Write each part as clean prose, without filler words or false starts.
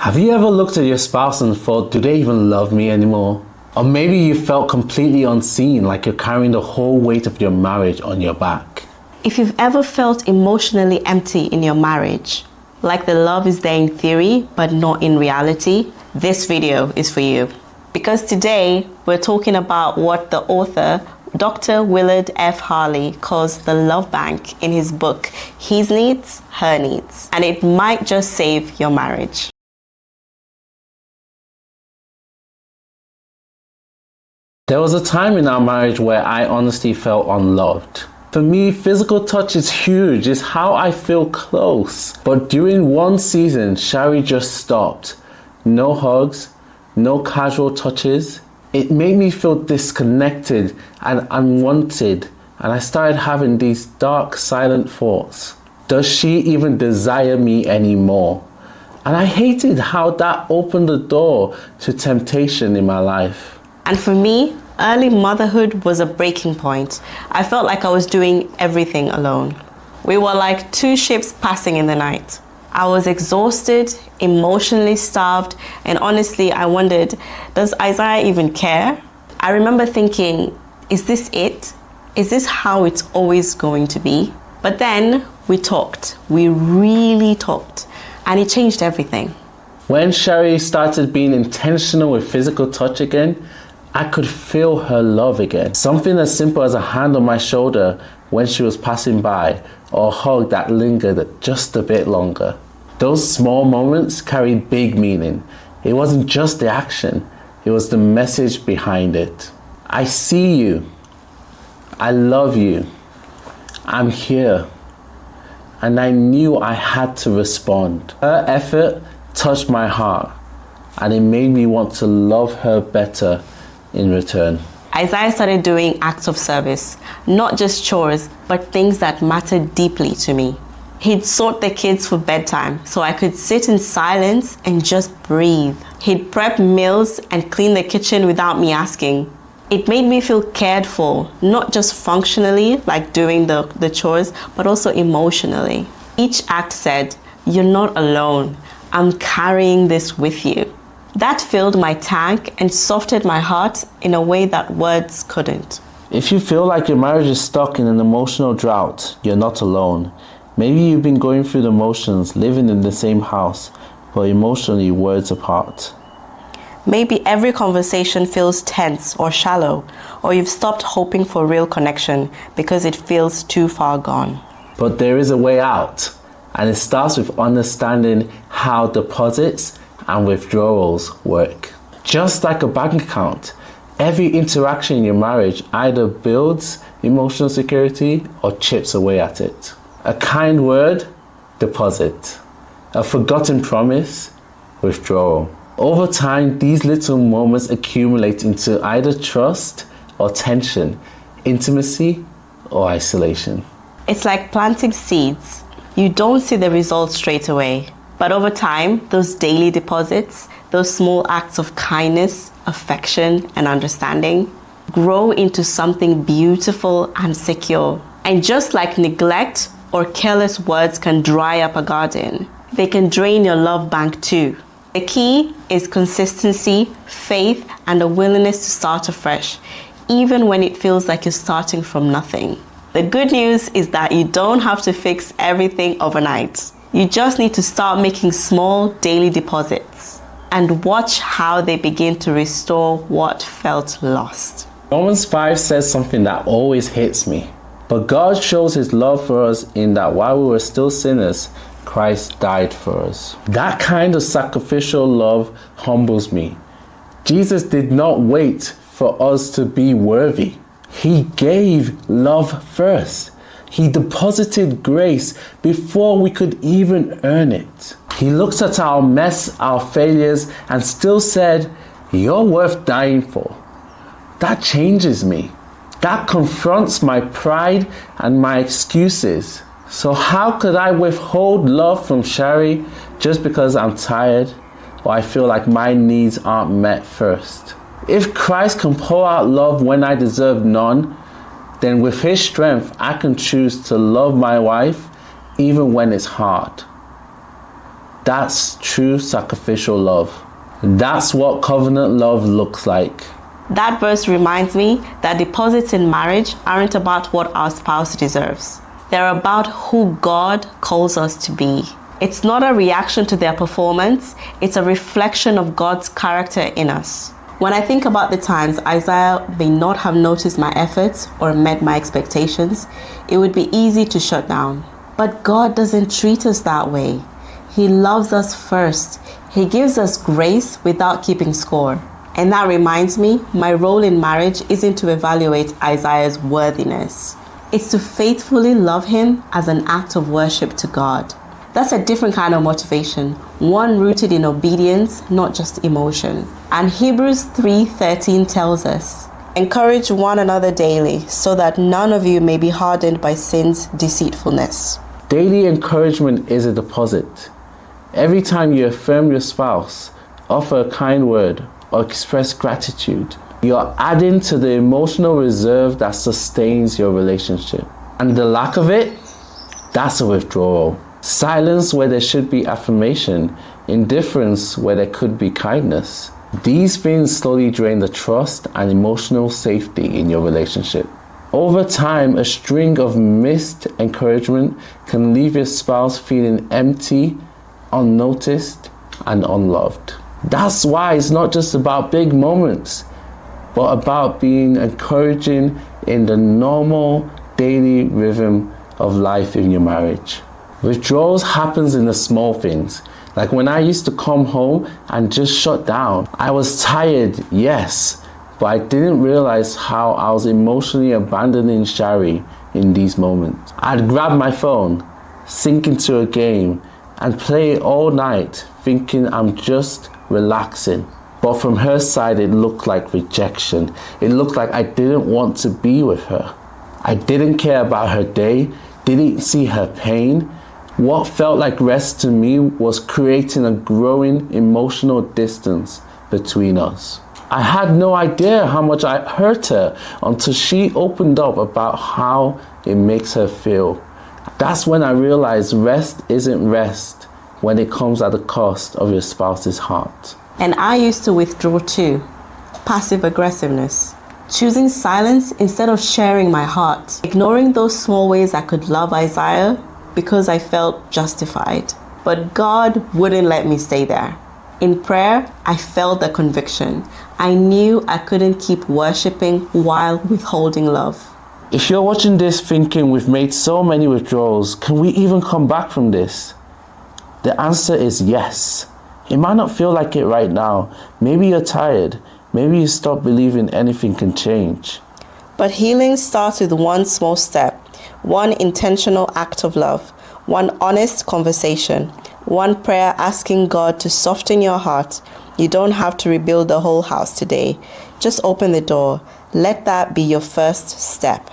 Have you ever looked at your spouse and thought, do they even love me anymore? Or maybe you felt completely unseen, like you're carrying the whole weight of your marriage on your back. If you've ever felt emotionally empty in your marriage, like the love is there in theory, but not in reality, this video is for you. Because today, we're talking about what the author, Dr. Willard F. Harley, calls the love bank in his book, His Needs, Her Needs. And it might just save your marriage. There was a time in our marriage where I honestly felt unloved. For me, physical touch is huge, it's how I feel close. But during one season, Shari just stopped. No hugs, no casual touches. It made me feel disconnected and unwanted, and I started having these dark, silent thoughts. Does she even desire me anymore? And I hated how that opened the door to temptation in my life. And for me, early motherhood was a breaking point. I felt like I was doing everything alone. We were like two ships passing in the night. I was exhausted, emotionally starved, and honestly, I wondered, does Isaiah even care? I remember thinking, is this it? Is this how it's always going to be? But then we talked. We really talked, and it changed everything. When Shari started being intentional with physical touch again, I could feel her love again. Something as simple as a hand on my shoulder when she was passing by, or a hug that lingered just a bit longer. Those small moments carried big meaning. It wasn't just the action, it was the message behind it. I see you. I love you. I'm here. And I knew I had to respond. Her effort touched my heart, and it made me want to love her better in return. Isaiah started doing acts of service, not just chores, but things that mattered deeply to me. He'd sort the kids for bedtime so I could sit in silence and just breathe. He'd prep meals and clean the kitchen without me asking. It made me feel cared for, not just functionally, like doing the chores, but also emotionally. Each act said, "You're not alone. I'm carrying this with you." That filled my tank and softened my heart in a way that words couldn't. If you feel like your marriage is stuck in an emotional drought, you're not alone. Maybe you've been going through the motions, living in the same house, but emotionally worlds apart. Maybe every conversation feels tense or shallow, or you've stopped hoping for real connection because it feels too far gone. But there is a way out, and it starts with understanding how deposits and withdrawals work. Just like a bank account, every interaction in your marriage either builds emotional security or chips away at it. A kind word, deposit. A forgotten promise, withdrawal. Over time, these little moments accumulate into either trust or tension, intimacy or isolation. It's like planting seeds. You don't see the results straight away. But over time, those daily deposits, those small acts of kindness, affection, and understanding grow into something beautiful and secure. And just like neglect or careless words can dry up a garden, they can drain your love bank too. The key is consistency, faith, and a willingness to start afresh, even when it feels like you're starting from nothing. The good news is that you don't have to fix everything overnight. You just need to start making small daily deposits and watch how they begin to restore what felt lost. Romans 5 says something that always hits me. But God shows his love for us in that while we were still sinners, Christ died for us. That kind of sacrificial love humbles me. Jesus did not wait for us to be worthy. He gave love first. He deposited grace before we could even earn it. He looked at our mess, our failures, and still said, "You're worth dying for." That changes me. That confronts my pride and my excuses. So how could I withhold love from Shari just because I'm tired or I feel like my needs aren't met first? If Christ can pour out love when I deserve none, then with his strength, I can choose to love my wife even when it's hard. That's true sacrificial love. That's what covenant love looks like. That verse reminds me that deposits in marriage aren't about what our spouse deserves. They're about who God calls us to be. It's not a reaction to their performance, it's a reflection of God's character in us. When I think about the times Isaiah may not have noticed my efforts or met my expectations, it would be easy to shut down. But God doesn't treat us that way. He loves us first. He gives us grace without keeping score. And that reminds me, my role in marriage isn't to evaluate Isaiah's worthiness. It's to faithfully love him as an act of worship to God. That's a different kind of motivation, one rooted in obedience, not just emotion. And Hebrews 3:13 tells us, encourage one another daily, so that none of you may be hardened by sin's deceitfulness. Daily encouragement is a deposit. Every time you affirm your spouse, offer a kind word, or express gratitude, you're adding to the emotional reserve that sustains your relationship. And the lack of it, that's a withdrawal. Silence where there should be affirmation, indifference where there could be kindness. These things slowly drain the trust and emotional safety in your relationship. Over time, a string of missed encouragement can leave your spouse feeling empty, unnoticed, and unloved. That's why it's not just about big moments, but about being encouraging in the normal daily rhythm of life in your marriage. Withdrawals happens in the small things. Like when I used to come home and just shut down. I was tired, yes, but I didn't realize how I was emotionally abandoning Shari in these moments. I'd grab my phone, sink into a game, and play it all night, thinking I'm just relaxing. But from her side, it looked like rejection. It looked like I didn't want to be with her. I didn't care about her day, didn't see her pain. What felt like rest to me was creating a growing emotional distance between us. I had no idea how much I hurt her until she opened up about how it makes her feel. That's when I realized rest isn't rest when it comes at the cost of your spouse's heart. And I used to withdraw too. Passive aggressiveness. Choosing silence instead of sharing my heart. Ignoring those small ways I could love Isaiah because I felt justified. But God wouldn't let me stay there. In prayer, I felt the conviction. I knew I couldn't keep worshiping while withholding love. If you're watching this thinking we've made so many withdrawals, can we even come back from this? The answer is yes. It might not feel like it right now. Maybe you're tired. Maybe you stop believing anything can change. But healing starts with one small step, one intentional act of love, one honest conversation, one prayer asking God to soften your heart. You don't have to rebuild the whole house today. Just open the door. Let that be your first step.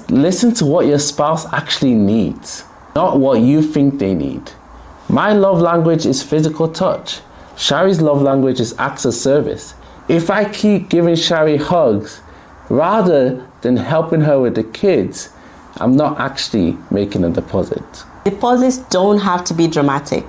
Listen to what your spouse actually needs, not what you think they need. My love language is physical touch. Shari's love language is acts of service. If I keep giving Shari hugs rather than helping her with the kids, I'm not actually making a deposit. Deposits don't have to be dramatic.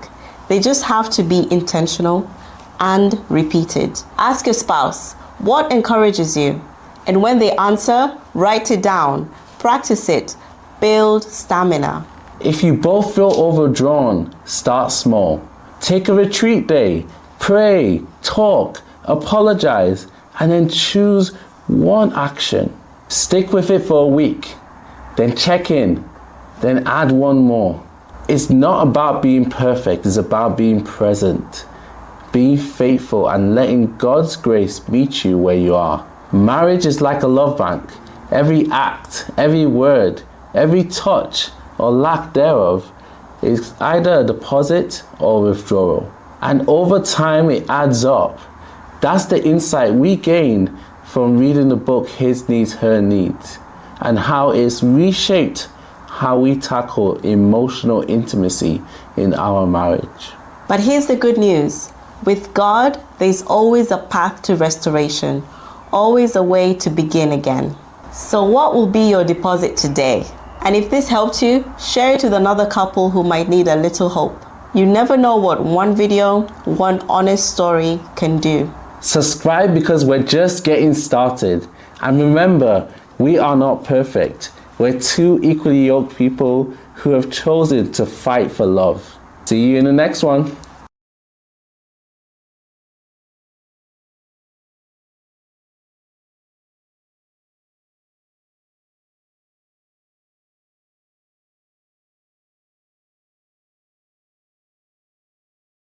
They just have to be intentional and repeated. Ask your spouse, what encourages you? And when they answer, write it down. Practice it. Build stamina. If you both feel overdrawn, start small. Take a retreat day. Pray, talk, apologize, and then choose one action. Stick with it for a week. Then check in. Then add one more. It's not about being perfect. It's about being present. Being faithful and letting God's grace meet you where you are. Marriage is like a love bank. Every act, every word, every touch or lack thereof is either a deposit or withdrawal. And over time it adds up. That's the insight we gain from reading the book His Needs, Her Needs, and how it's reshaped how we tackle emotional intimacy in our marriage. But here's the good news. With God, there's always a path to restoration, always a way to begin again. So what will be your deposit today? And if this helped you, share it with another couple who might need a little hope. You never know what one video, one honest story can do. Subscribe because we're just getting started. And remember, we are not perfect. We're two equally yoked people who have chosen to fight for love. See you in the next one.